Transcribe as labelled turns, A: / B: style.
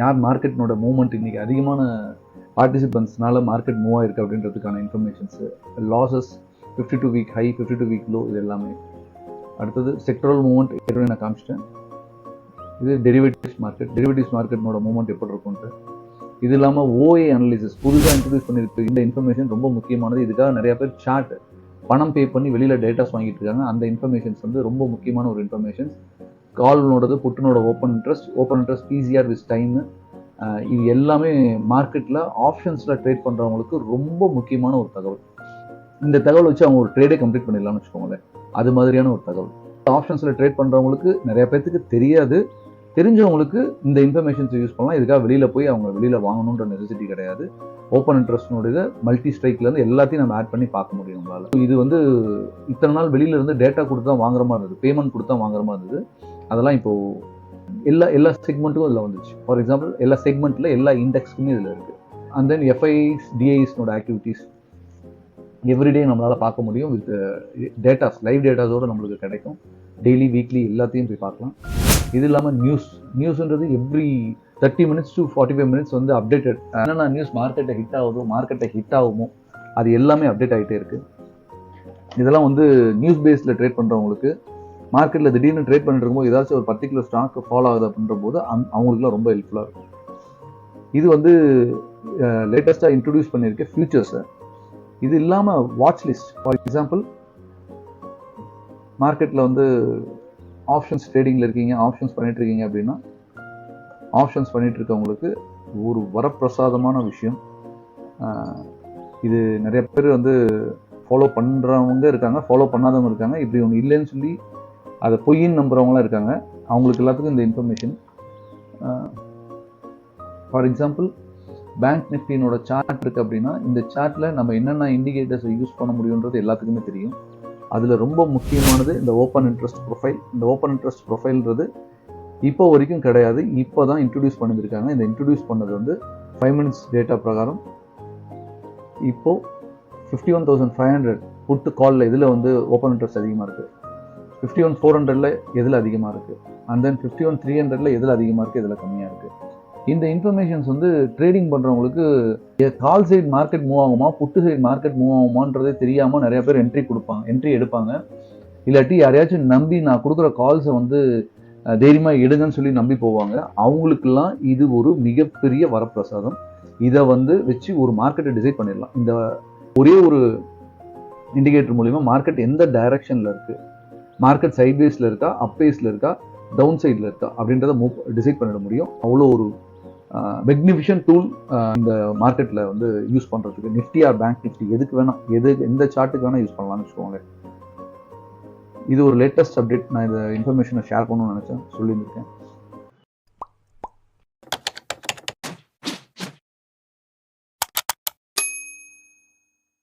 A: யார் மார்க்கெட்னோட மூவ்மெண்ட் இன்னைக்கு அதிகமான பார்ட்டிசிபென்ட்ஸ்னால மார்க்கெட் மூவ் ஆயிருக்கு அப்படின்றதுக்கான informations, losses, 52 week high, 52 week low, இது எல்லாமே. அடுத்தது செக்டரல் மூவ்மெண்ட் ஏற்கனவே நான் காமிச்சிட்டேன். இது டெரிவேட்டிவ்ஸ் மார்க்கெட்னோட மூவ்மெண்ட் எப்படி இருக்கும்ட்டு. இது இல்லாமல் ஓஏ அனலிசிஸ் புதுசாக இன்ட்ரடியூஸ் பண்ணியிருக்கு. இந்த இன்ஃபர்மேஷன் ரொம்ப முக்கியமானது. இதுக்காக நிறைய பேர் சார்ட் பணம் பே பண்ணி வெளியில் டேட்டாஸ் வாங்கிட்டு இருக்காங்க. அந்த இன்ஃபர்மேஷன்ஸ் வந்து ரொம்ப முக்கியமான ஒரு இன்ஃபர்மேஷன்ஸ். கால்னோடது, புட்டுனோட open interest, PCR with time, இது எல்லாமே மார்க்கெட்டில் ஆப்ஷன்ஸில் ட்ரேட் பண்ணுறவங்களுக்கு ரொம்ப முக்கியமான ஒரு தகவல். இந்த தகவல் வச்சு அவங்க ஒரு ட்ரேடே கம்ப்ளீட் பண்ணிடலாம்னு வச்சுக்கோங்களேன். அது மாதிரியான ஒரு தகவல். ஆப்ஷன்ஸில் ட்ரேட் பண்ணுறவங்களுக்கு நிறைய பேர்த்துக்கு தெரியாது. தெரிஞ்சவங்களுக்கு இந்த இன்ஃபர்மேஷன்ஸை யூஸ் பண்ணலாம். இதுக்காக வெளியில் போய் அவங்க வெளியில் வாங்கணுன்ற நெசசிட்டி கிடையாது. ஓப்பன் இன்ட்ரெஸ்ட்னுடைய மல்டி ஸ்ட்ரைக்லேருந்து எல்லாத்தையும் நம்ம ஆட் பண்ணி பார்க்க முடியும் நம்மளால். இது வந்து இத்தனை நாள் வெளியில இருந்து டேட்டா கொடுத்து தான் வாங்குற மாதிரி இருந்தது, பேமெண்ட் கொடுத்து தான் வாங்குற மாதிரி இருந்தது. அதெல்லாம் இப்போது எல்லா செக்மெண்ட்டுக்கும் இதில் வந்துச்சு. ஃபார் எக்ஸாம்பிள் எல்லா செக்மெண்ட்டில் எல்லா இண்டெக்ஸ்க்குமே இதில் இருக்குது. அண்ட் தென் எஃப்ஐஸ், டிஐஸ்னோட ஆக்டிவிட்டீஸ் எவ்ரிடே நம்மளால் பார்க்க முடியும். வித் டேட்டாஸ், லைவ் டேட்டாஸோடு நம்மளுக்கு கிடைக்கும். டெய்லி, வீக்லி எல்லாத்தையும் போய் பார்க்கலாம். இது இல்லாமல் நியூஸ்ன்றது எவ்ரி 30 மினிட்ஸ் டு 45 மினிட்ஸ் வந்து அப்டேட்டட். என்னென்ன நியூஸ் மார்க்கெட்டை ஹிட் ஆகுமோ அது எல்லாமே அப்டேட் ஆகிட்டே இருக்குது. இதெல்லாம் வந்து நியூஸ் பேஸில் ட்ரேட் பண்ணுறவங்களுக்கு, மார்க்கெட்டில் திடீர்னு ட்ரேட் பண்ணிட்டு இருக்கும்போது ஏதாச்சும் ஒரு பர்டிகுலர் ஸ்டாக் ஃபாலோ ஆகுது அப்படின்ற போது அவங்களுக்குலாம் ரொம்ப ஹெல்ப்ஃபுல்லாக இருக்கும். இது வந்து லேட்டஸ்ட்டாக இன்ட்ரடியூஸ் பண்ணியிருக்க ஃபியூச்சர்ஸை. இது இல்லாமல் வாட்ச் லிஸ்ட். ஃபார் எக்ஸாம்பிள் மார்க்கெட்டில் வந்து ஆப்ஷன்ஸ் ட்ரேடிங்கில் இருக்கீங்க, ஆப்ஷன்ஸ் பண்ணிட்டு இருக்கீங்க அப்படின்னா, ஆப்ஷன்ஸ் பண்ணிட்டு இருக்கவங்களுக்கு ஒரு வரப்பிரசாதமான விஷயம். இது நிறைய பேர் வந்து ஃபாலோ பண்ணுறவங்க இருக்காங்க, ஃபாலோ பண்ணாதவங்க இருக்காங்க. இப்படி ஒன்று இல்லைன்னு சொல்லி அதை பொய்ன்னு நம்புறவங்களாம் இருக்காங்க. அவங்களுக்கு எல்லாத்துக்கும் இந்த இன்ஃபர்மேஷன். ஃபார் எக்ஸாம்பிள் பேங்க் நிஃப்டினோட சார்ட் இருக்குது அப்படின்னா, இந்த சார்ட்டில் நம்ம என்னென்ன இண்டிகேட்டர்ஸை யூஸ் பண்ண முடியுன்றது எல்லாத்துக்குமே தெரியும். அதில் ரொம்ப முக்கியமானது இந்த ஓப்பன் இன்ட்ரெஸ்ட் ப்ரொஃபைல். இந்த ஓப்பன் இன்ட்ரெஸ்ட் ப்ரொஃபைல்ன்றது இப்போ வரைக்கும் கிடையாது, இப்போ தான் இன்ட்ரடியூஸ் பண்ணியிருக்காங்க. இந்த இன்ட்ரடியூஸ் பண்ணது வந்து 5 மினிட்ஸ் டேட்டா பிரகாரம் இப்போது 51,500 புட்டு காலில் இதில் வந்து ஓப்பன் இன்ட்ரெஸ்ட் அதிகமாக இருக்குது. 51,400 எதில் அதிகமாக இருக்குது, அண்ட் தென் 51,300 எதில் அதிகமாக இருக்குது, இதில் கம்மியாக இருக்குது. இந்த இன்ஃபர்மேஷன்ஸ் வந்து ட்ரேடிங் பண்ணுறவங்களுக்கு கால் சைடு மார்க்கெட் மூவ் ஆகுமா, புட்டு சைடு மார்க்கெட் மூவ் ஆகுமான்றதே தெரியாமல் நிறைய பேர் என்ட்ரி எடுப்பாங்க. இல்லாட்டி யாரையாச்சும் நம்பி நான் கொடுக்குற கால்ஸை வந்து தைரியமாக எடுங்கன்னு சொல்லி நம்பி போவாங்க. அவங்களுக்கெல்லாம் இது ஒரு மிகப்பெரிய வரப்பிரசாதம். இதை வந்து வச்சு ஒரு மார்க்கெட்டை டிசைட் பண்ணிடலாம். இந்த ஒரே ஒரு இண்டிகேட்டர் மூலிமா மார்க்கெட் எந்த டைரக்ஷனில் இருக்குது, மார்க்கெட் சைட்வேஸில் இருக்கா, அப்பேஸில் இருக்கா, டவுன் சைடில் இருக்கா அப்படின்றத டிசைட் பண்ணிட முடியும். அவ்வளோ ஒரு மெக்னிஃபிஷன் டூல் இந்த மார்க்கெட்டில் வந்து யூஸ் பண்ணுறதுக்கு. நிஃப்டி ஆர் பேங்க் நிஃப்டி எதுக்கு வேணாம், எந்த சார்ட்டுக்கு வேணால் யூஸ் பண்ணலாம்னு வச்சுக்கோங்களேன். இது ஒரு லேட்டஸ்ட் அப்டேட். நான் இந்த இன்ஃபர்மேஷனை ஷேர் பண்ணணும்னு நினச்சேன், சொல்லியிருக்கேன்.